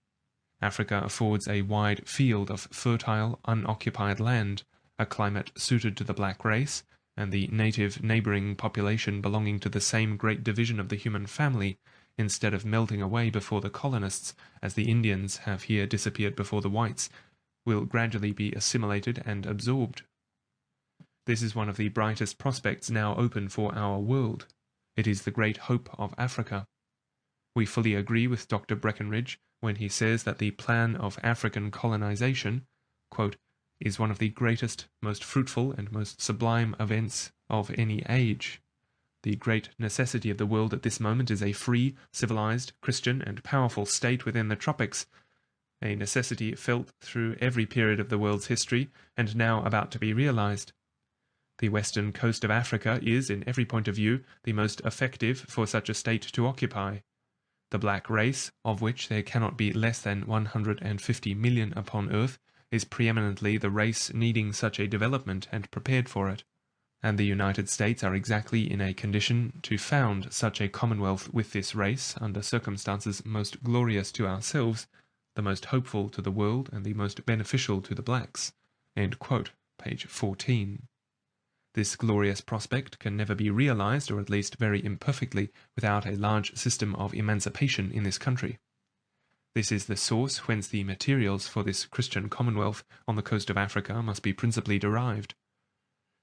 Africa affords a wide field of fertile, unoccupied land, a climate suited to the black race, and the native neighbouring population belonging to the same great division of the human family, instead of melting away before the colonists, as the Indians have here disappeared before the whites, will gradually be assimilated and absorbed. This is one of the brightest prospects now open for our world. It is the great hope of Africa. We fully agree with Dr. Breckenridge when he says that the plan of African colonization, quote, is one of the greatest, most fruitful, and most sublime events of any age. The great necessity of the world at this moment is a free, civilized, Christian, and powerful state within the tropics, a necessity felt through every period of the world's history, and now about to be realized. The western coast of Africa is, in every point of view, the most effective for such a state to occupy. The black race, of which there cannot be less than 150 million upon earth, is preeminently the race needing such a development and prepared for it, and the United States are exactly in a condition to found such a commonwealth with this race under circumstances most glorious to ourselves, the most hopeful to the world and the most beneficial to the blacks." End quote. Page 14. This glorious prospect can never be realized, or at least very imperfectly, without a large system of emancipation in this country. This is the source whence the materials for this Christian commonwealth on the coast of Africa must be principally derived.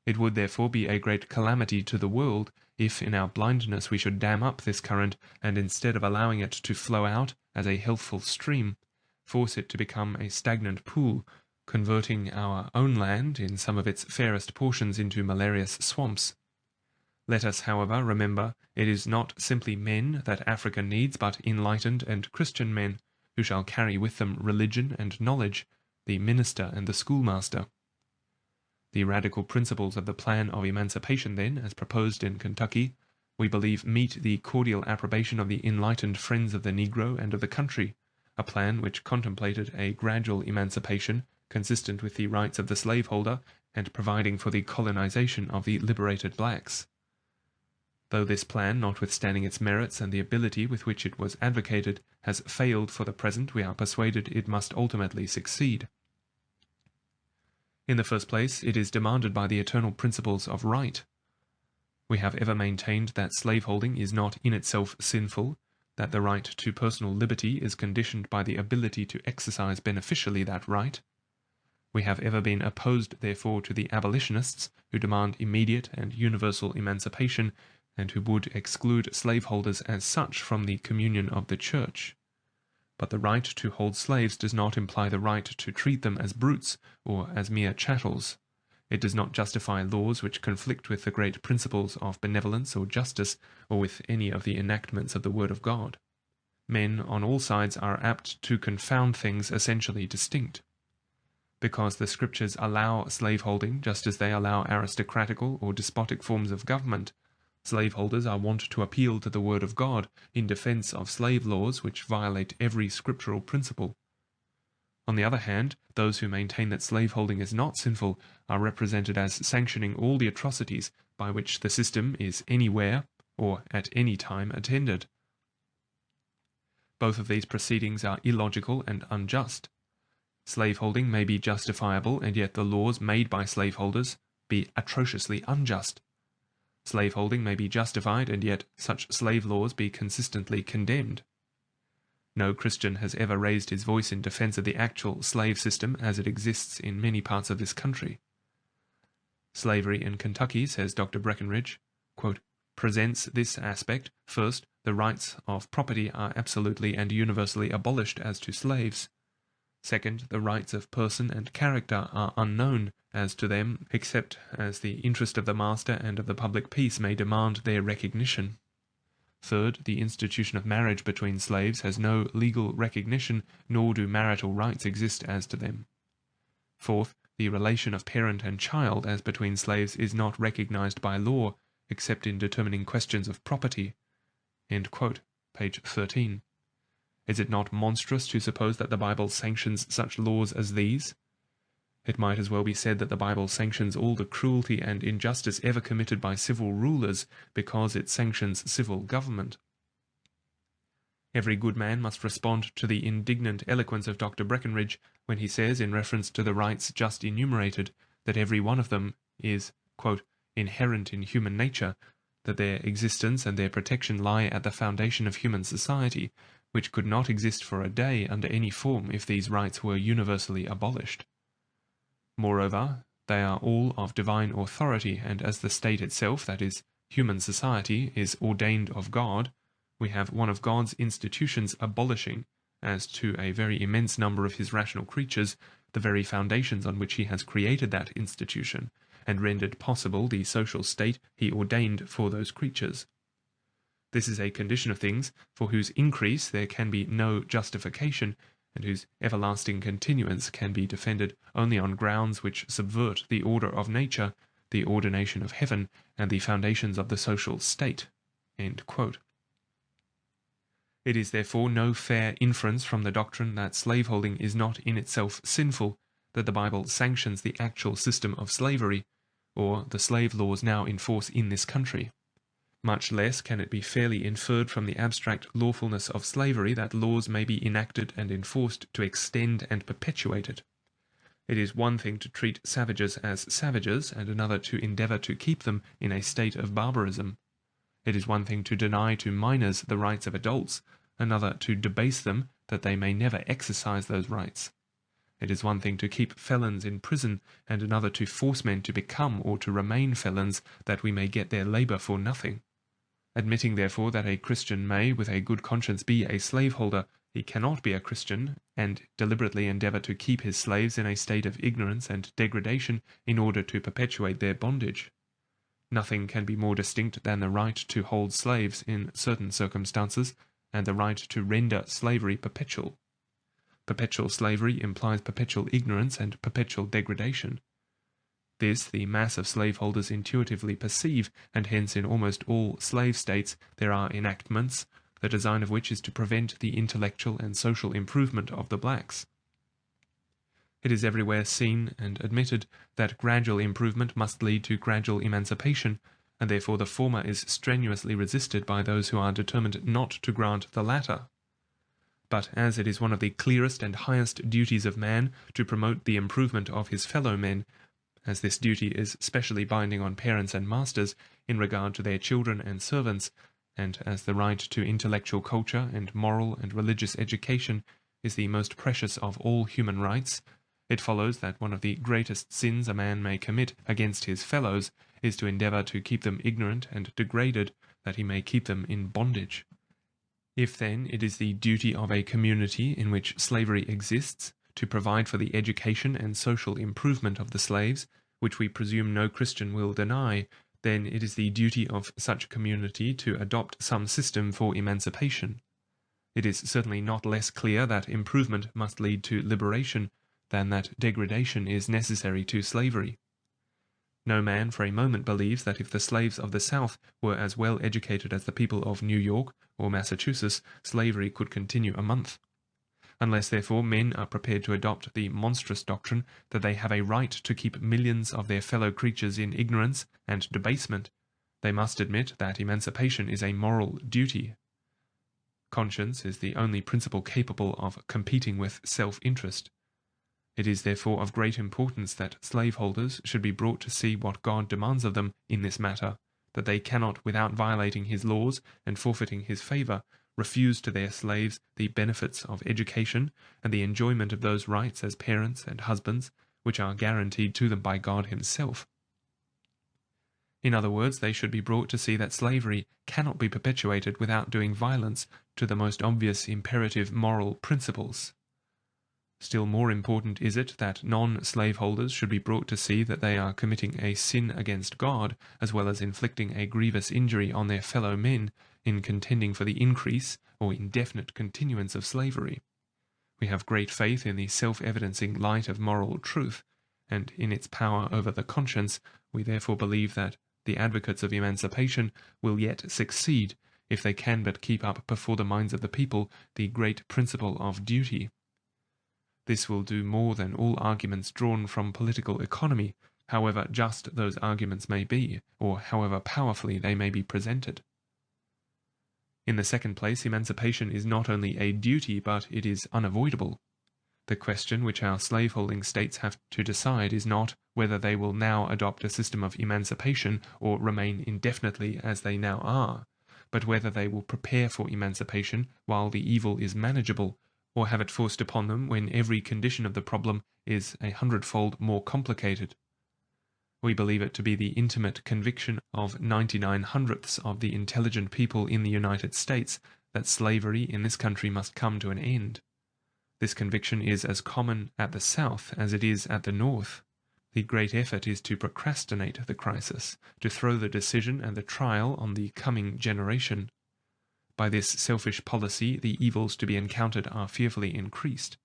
It would therefore be a great calamity to the world if in our blindness we should dam up this current, and instead of allowing it to flow out as a healthful stream, force it to become a stagnant pool, converting our own land in some of its fairest portions into malarious swamps. Let us, however, remember it is not simply men that Africa needs, but enlightened and Christian men, who shall carry with them religion and knowledge, the minister and the schoolmaster. The radical principles of the plan of emancipation, then, as proposed in Kentucky, we believe meet the cordial approbation of the enlightened friends of the Negro and of the country, a plan which contemplated a gradual emancipation consistent with the rights of the slaveholder and providing for the colonization of the liberated blacks. Though this plan, notwithstanding its merits and the ability with which it was advocated, has failed for the present, we are persuaded it must ultimately succeed. In the first place, it is demanded by the eternal principles of right. We have ever maintained that slaveholding is not in itself sinful, that the right to personal liberty is conditioned by the ability to exercise beneficially that right. We have ever been opposed, therefore, to the abolitionists who demand immediate and universal emancipation, and who would exclude slaveholders as such from the communion of the Church. But the right to hold slaves does not imply the right to treat them as brutes or as mere chattels. It does not justify laws which conflict with the great principles of benevolence or justice, or with any of the enactments of the Word of God. Men on all sides are apt to confound things essentially distinct. Because the Scriptures allow slaveholding just as they allow aristocratical or despotic forms of government, slaveholders are wont to appeal to the Word of God in defense of slave laws which violate every scriptural principle. On the other hand, those who maintain that slaveholding is not sinful are represented as sanctioning all the atrocities by which the system is anywhere or at any time attended. Both of these proceedings are illogical and unjust. Slaveholding may be justifiable, and yet the laws made by slaveholders be atrociously unjust. Slaveholding may be justified, and yet such slave laws be consistently condemned. No Christian has ever raised his voice in defense of the actual slave system as it exists in many parts of this country. Slavery in Kentucky, says Dr. Breckinridge, quote, presents this aspect. First, the rights of property are absolutely and universally abolished as to slaves. Second, the rights of person and character are unknown as to them, except as the interest of the master and of the public peace may demand their recognition. Third, the institution of marriage between slaves has no legal recognition, nor do marital rights exist as to them. Fourth, the relation of parent and child as between slaves is not recognized by law, except in determining questions of property. End quote. Page 13. Is it not monstrous to suppose that the Bible sanctions such laws as these? It might as well be said that the Bible sanctions all the cruelty and injustice ever committed by civil rulers because it sanctions civil government. Every good man must respond to the indignant eloquence of Dr. Breckinridge when he says, in reference to the rights just enumerated, that every one of them is, quote, inherent in human nature, that their existence and their protection lie at the foundation of human society, which could not exist for a day under any form if these rights were universally abolished. Moreover, they are all of divine authority, and as the state itself, that is, human society, is ordained of God, we have one of God's institutions abolishing, as to a very immense number of his rational creatures, the very foundations on which he has created that institution, and rendered possible the social state he ordained for those creatures. This is a condition of things for whose increase there can be no justification, and whose everlasting continuance can be defended only on grounds which subvert the order of nature, the ordination of heaven, and the foundations of the social state. End quote. It is therefore no fair inference from the doctrine that slaveholding is not in itself sinful, that the Bible sanctions the actual system of slavery, or the slave laws now in force in this country. Much less can it be fairly inferred from the abstract lawfulness of slavery that laws may be enacted and enforced to extend and perpetuate it. It is one thing to treat savages as savages, and another to endeavour to keep them in a state of barbarism. It is one thing to deny to minors the rights of adults, another to debase them that they may never exercise those rights. It is one thing to keep felons in prison, and another to force men to become or to remain felons that we may get their labour for nothing. Admitting, therefore, that a Christian may, with a good conscience, be a slaveholder, he cannot be a Christian, and deliberately endeavour to keep his slaves in a state of ignorance and degradation in order to perpetuate their bondage. Nothing can be more distinct than the right to hold slaves in certain circumstances, and the right to render slavery perpetual. Perpetual slavery implies perpetual ignorance and perpetual degradation. This the mass of slaveholders intuitively perceive, and hence in almost all slave states there are enactments, the design of which is to prevent the intellectual and social improvement of the blacks. It is everywhere seen and admitted that gradual improvement must lead to gradual emancipation, and therefore the former is strenuously resisted by those who are determined not to grant the latter. But as it is one of the clearest and highest duties of man to promote the improvement of his fellow men, as this duty is specially binding on parents and masters in regard to their children and servants, and as the right to intellectual culture and moral and religious education is the most precious of all human rights, it follows that one of the greatest sins a man may commit against his fellows is to endeavour to keep them ignorant and degraded, that he may keep them in bondage. If, then, it is the duty of a community in which slavery exists to provide for the education and social improvement of the slaves, which we presume no Christian will deny, then it is the duty of such a community to adopt some system for emancipation. It is certainly not less clear that improvement must lead to liberation than that degradation is necessary to slavery. No man for a moment believes that if the slaves of the South were as well educated as the people of New York or Massachusetts, slavery could continue a month. Unless, therefore, men are prepared to adopt the monstrous doctrine that they have a right to keep millions of their fellow creatures in ignorance and debasement, they must admit that emancipation is a moral duty. Conscience is the only principle capable of competing with self-interest. It is therefore of great importance that slaveholders should be brought to see what God demands of them in this matter, that they cannot, without violating his laws and forfeiting his favour, refuse to their slaves the benefits of education and the enjoyment of those rights as parents and husbands which are guaranteed to them by God himself. In other words, they should be brought to see that slavery cannot be perpetuated without doing violence to the most obvious imperative moral principles. Still more important is it that non-slaveholders should be brought to see that they are committing a sin against God, as well as inflicting a grievous injury on their fellow men in contending for the increase or indefinite continuance of slavery. We have great faith in the self-evidencing light of moral truth, and in its power over the conscience. We therefore believe that the advocates of emancipation will yet succeed if they can but keep up before the minds of the people the great principle of duty. This will do more than all arguments drawn from political economy, however just those arguments may be, or however powerfully they may be presented. In the second place, emancipation is not only a duty, but it is unavoidable. The question which our slaveholding states have to decide is not whether they will now adopt a system of emancipation or remain indefinitely as they now are, but whether they will prepare for emancipation while the evil is manageable, or have it forced upon them when every condition of the problem is 100-fold more complicated. We believe it to be the intimate conviction of 99/100ths of the intelligent people in the United States that slavery in this country must come to an end. This conviction is as common at the South as it is at the North. The great effort is to procrastinate the crisis, to throw the decision and the trial on the coming generation. By this selfish policy, the evils to be encountered are fearfully increased.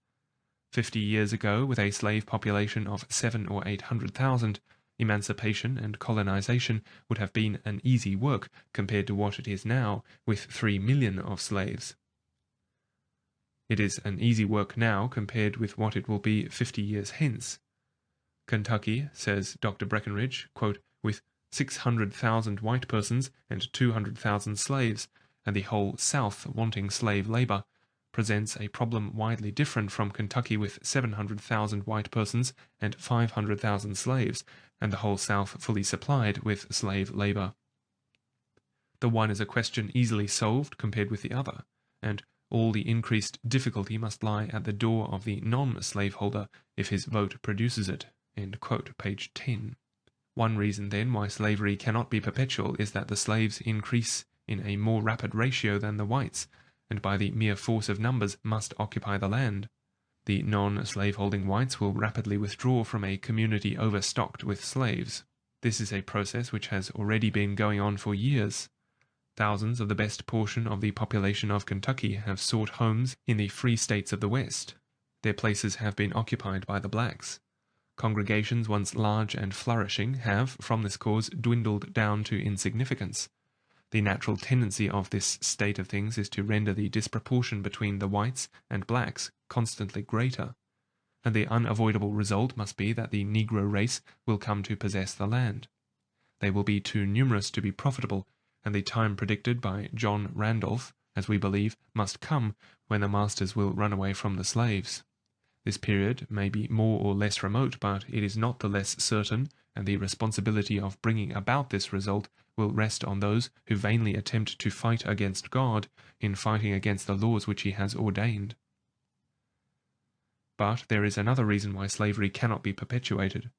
50 years ago, with a slave population of 700,000 or 800,000, emancipation and colonization would have been an easy work compared to what it is now, with 3 million of slaves. It is an easy work now compared with what it will be 50 years hence. Kentucky, says Dr. Breckenridge, quote, with 600,000 white persons and 200,000 slaves, and the whole South wanting slave labor, presents a problem widely different from Kentucky with 700,000 white persons and 500,000 slaves, and the whole South fully supplied with slave labor. The one is a question easily solved compared with the other, and all the increased difficulty must lie at the door of the non-slaveholder if his vote produces it. End quote, page 10. One reason, then, why slavery cannot be perpetual is that the slaves increase in a more rapid ratio than the whites, and by the mere force of numbers must occupy the land. The non-slaveholding whites will rapidly withdraw from a community overstocked with slaves. This is a process which has already been going on for years. Thousands of the best portion of the population of Kentucky have sought homes in the free states of the West. Their places have been occupied by the blacks. Congregations once large and flourishing have, from this cause, dwindled down to insignificance. The natural tendency of this state of things is to render the disproportion between the whites and blacks constantly greater, and the unavoidable result must be that the Negro race will come to possess the land. They will be too numerous to be profitable, and the time predicted by John Randolph, as we believe, must come when the masters will run away from the slaves. This period may be more or less remote, but it is not the less certain, and the responsibility of bringing about this result will rest on those who vainly attempt to fight against God in fighting against the laws which he has ordained. But there is another reason why slavery cannot be perpetuated.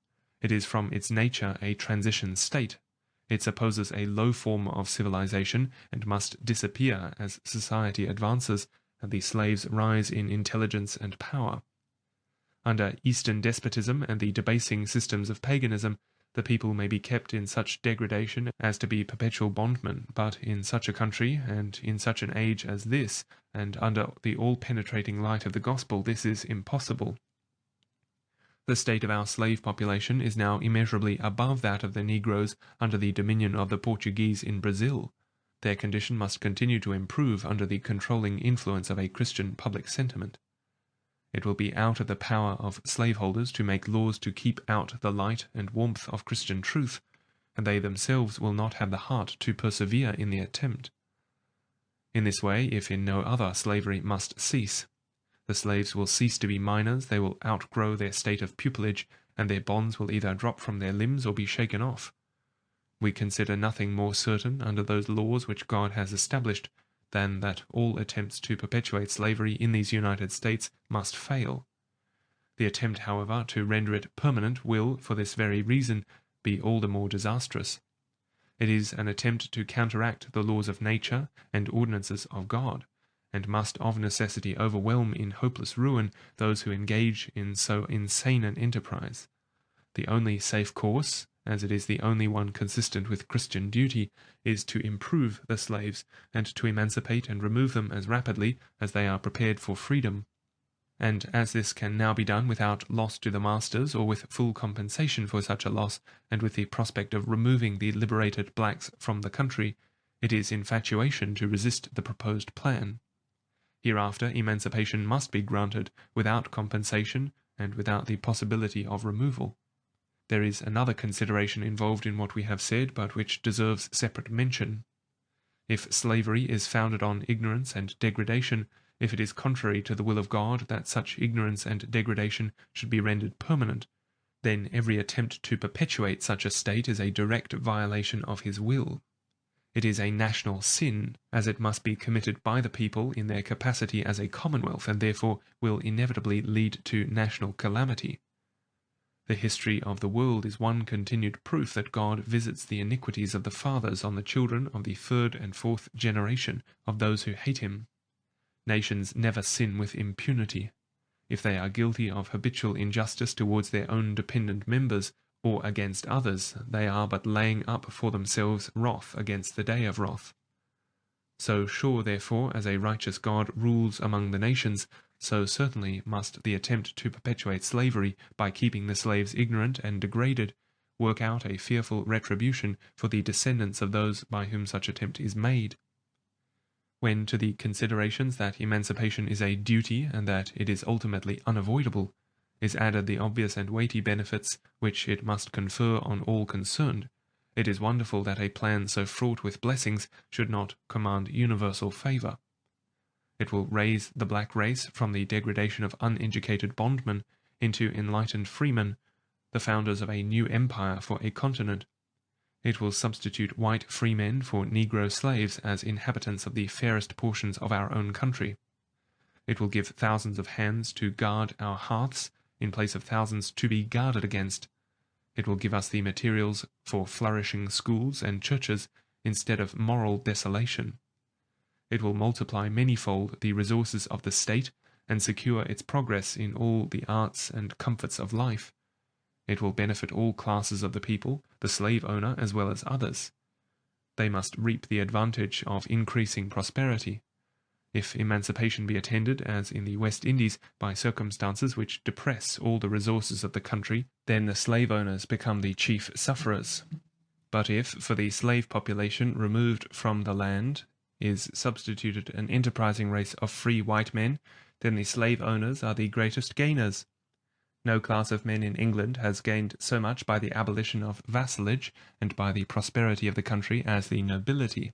It is from its nature a transition state. It supposes a low form of civilization and must disappear as society advances and the slaves rise in intelligence and power. Under Eastern despotism and the debasing systems of paganism, the people may be kept in such degradation as to be perpetual bondmen, but in such a country and in such an age as this, and under the all-penetrating light of the gospel, this is impossible. The state of our slave population is now immeasurably above that of the Negroes under the dominion of the Portuguese in Brazil. Their condition must continue to improve under the controlling influence of a Christian public sentiment. It will be out of the power of slaveholders to make laws to keep out the light and warmth of Christian truth, and they themselves will not have the heart to persevere in the attempt. In this way, if in no other, slavery must cease. The slaves will cease to be minors, they will outgrow their state of pupilage, and their bonds will either drop from their limbs or be shaken off. We consider nothing more certain under those laws which God has established than that all attempts to perpetuate slavery in these United States must fail. The attempt, however, to render it permanent will, for this very reason, be all the more disastrous. It is an attempt to counteract the laws of nature and ordinances of God, and must of necessity overwhelm in hopeless ruin those who engage in so insane an enterprise. The only safe course, as it is the only one consistent with Christian duty, is to improve the slaves, and to emancipate and remove them as rapidly as they are prepared for freedom. And as this can now be done without loss to the masters, or with full compensation for such a loss, and with the prospect of removing the liberated blacks from the country, it is infatuation to resist the proposed plan. Hereafter, emancipation must be granted without compensation and without the possibility of removal. There is another consideration involved in what we have said, but which deserves separate mention. If slavery is founded on ignorance and degradation, if it is contrary to the will of God that such ignorance and degradation should be rendered permanent, then every attempt to perpetuate such a state is a direct violation of his will. It is a national sin, as it must be committed by the people in their capacity as a commonwealth, and therefore will inevitably lead to national calamity. The history of the world is one continued proof that God visits the iniquities of the fathers on the children of the third and fourth generation of those who hate him. Nations never sin with impunity. If they are guilty of habitual injustice towards their own dependent members, or against others, they are but laying up for themselves wrath against the day of wrath. So sure, therefore, as a righteous God rules among the nations, so certainly must the attempt to perpetuate slavery by keeping the slaves ignorant and degraded work out a fearful retribution for the descendants of those by whom such attempt is made. When to the considerations that emancipation is a duty and that it is ultimately unavoidable, is added the obvious and weighty benefits which it must confer on all concerned, It is wonderful that a plan so fraught with blessings should not command universal favor. It will raise the black race from the degradation of uneducated bondmen into enlightened freemen, the founders of a new empire for a continent. It will substitute white freemen for Negro slaves as inhabitants of the fairest portions of our own country. It will give thousands of hands to guard our hearths in place of thousands to be guarded against. It will give us the materials for flourishing schools and churches instead of moral desolation. It will multiply manyfold the resources of the state and secure its progress in all the arts and comforts of life. It will benefit all classes of the people, the slave owner as well as others. They must reap the advantage of increasing prosperity. If emancipation be attended, as in the West Indies, by circumstances which depress all the resources of the country, then the slave owners become the chief sufferers. But if, for the slave population removed from the land, is substituted an enterprising race of free white men, then the slave owners are the greatest gainers. No class of men in England has gained so much by the abolition of vassalage and by the prosperity of the country as the nobility.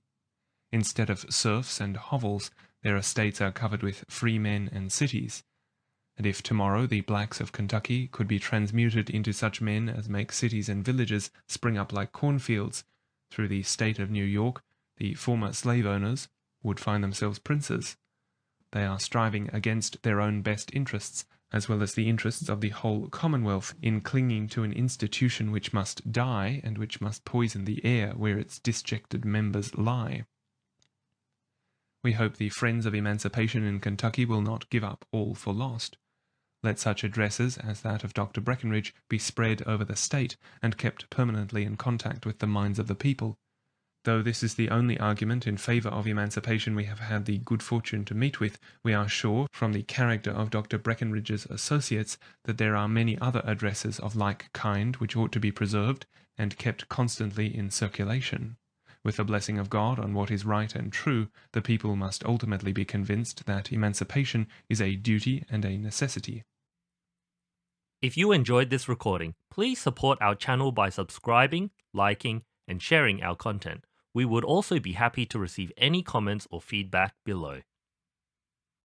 Instead of serfs and hovels, their estates are covered with free men and cities. And if tomorrow the blacks of Kentucky could be transmuted into such men as make cities and villages spring up like cornfields, through the state of New York, the former slave owners would find themselves princes. They are striving against their own best interests, as well as the interests of the whole Commonwealth, in clinging to an institution which must die and which must poison the air where its disjected members lie. We hope the friends of emancipation in Kentucky will not give up all for lost. Let such addresses as that of Dr. Breckinridge be spread over the state and kept permanently in contact with the minds of the people. Though this is the only argument in favor of emancipation we have had the good fortune to meet with, we are sure, from the character of Dr. Breckinridge's associates, that there are many other addresses of like kind which ought to be preserved and kept constantly in circulation. With the blessing of God on what is right and true, the people must ultimately be convinced that emancipation is a duty and a necessity. If you enjoyed this recording, please support our channel by subscribing, liking, and sharing our content. We would also be happy to receive any comments or feedback below.